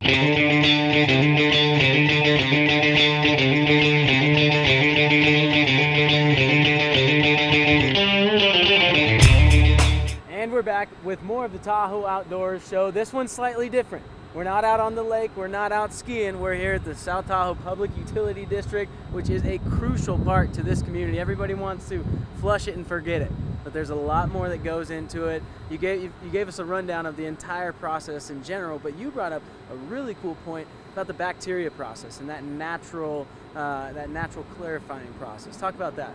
And we're back with more of the Tahoe Outdoors Show. This one's slightly different. We're not out on the lake, we're not out skiing. We're here at the South Tahoe Public Utility District, which is a crucial part to this community. Everybody wants to flush it and forget it, but there's a lot more that goes into it. You gave us a rundown of the entire process in general, but you brought up a really cool point about the bacteria process and that natural clarifying process. Talk about that.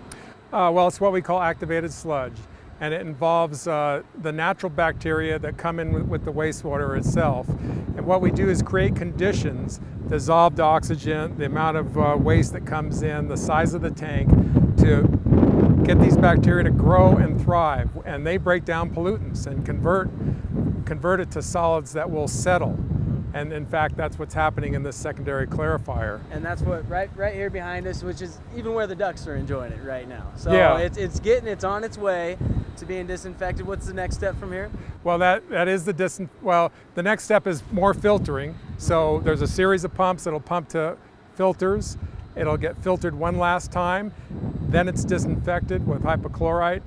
Well, it's what we call activated sludge, and it involves the natural bacteria that come in with the wastewater itself. And what we do is create conditions, dissolved oxygen, the amount of waste that comes in, the size of the tank, to get these bacteria to grow and thrive. And they break down pollutants and convert it to solids that will settle. And in fact, that's what's happening in this secondary clarifier. And that's what right here behind us, which is even where the ducks are enjoying it right now. So yeah, it's on its way to being disinfected. What's the next step from here? Well, that is the next step is more filtering. So there's a series of pumps that'll pump to filters. It'll get filtered one last time. Then it's disinfected with hypochlorite.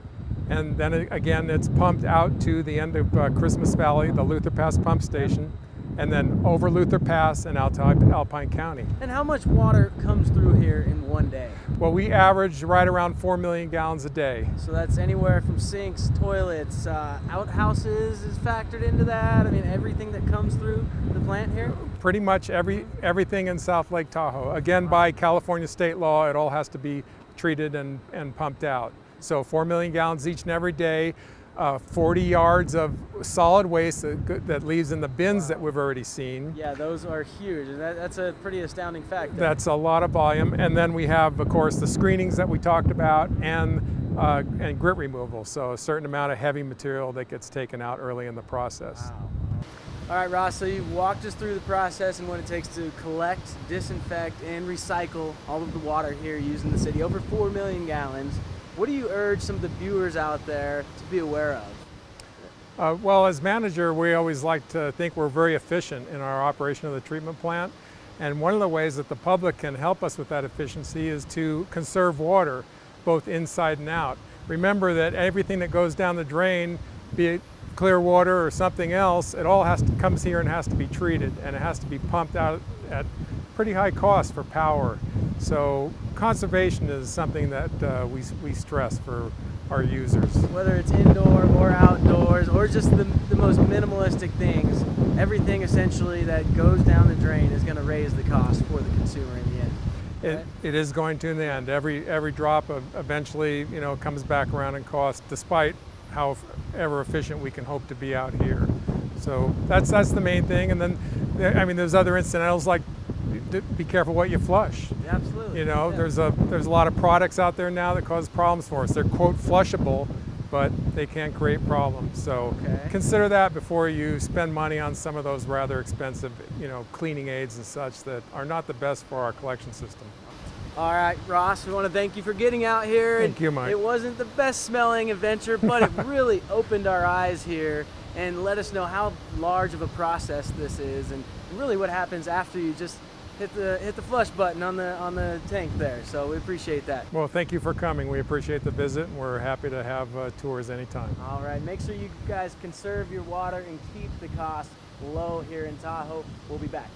And then again, it's pumped out to the end of Christmas Valley, the Luther Pass pump station, and then over Luther Pass and out to Alpine County. And how much water comes through here in one day? Well, we average right around 4 million gallons a day. So that's anywhere from sinks, toilets, outhouses is factored into that. I mean, everything that comes through the plant here? Pretty much everything in South Lake Tahoe. Again, by California state law, it all has to be treated and pumped out. So 4 million gallons each and every day. 40 yards of solid waste that leaves in the bins that we've already seen. Yeah, those are huge. That's a pretty astounding fact. That's a lot of volume. And then we have, of course, the screenings that we talked about and grit removal. So a certain amount of heavy material that gets taken out early in the process. Wow. All right, Ross, so you've walked us through the process and what it takes to collect, disinfect, and recycle all of the water here used in the city, over 4 million gallons. What do you urge some of the viewers out there to be aware of? Well, as manager, we always like to think we're very efficient in our operation of the treatment plant. And one of the ways that the public can help us with that efficiency is to conserve water, both inside and out. Remember that everything that goes down the drain, be it clear water or something else, it all comes here and has to be treated, and it has to be pumped out at pretty high cost for power. So conservation is something that we stress for our users. Whether it's indoor or outdoors or just the most minimalistic things, everything essentially that goes down the drain is going to raise the cost for the consumer in the end. Right? It is going to in the end. Every drop eventually comes back around in cost, despite however efficient we can hope to be out here. So that's the main thing. And then there's other incidentals like be careful what you flush. Yeah, absolutely. Yeah. There's a lot of products out there now that cause problems for us. They're quote flushable, but they can create problems. So consider that before you spend money on some of those rather expensive, cleaning aids and such that are not the best for our collection system. All right, Ross, we want to thank you for getting out here. Thank you, Mike. It wasn't the best smelling adventure, but it really opened our eyes here and let us know how large of a process this is and really what happens after you just hit the flush button on the tank there. So we appreciate that. Well, thank you for coming. We appreciate the visit, and we're happy to have tours anytime. All right, make sure you guys conserve your water and keep the cost low here in Tahoe. We'll be back.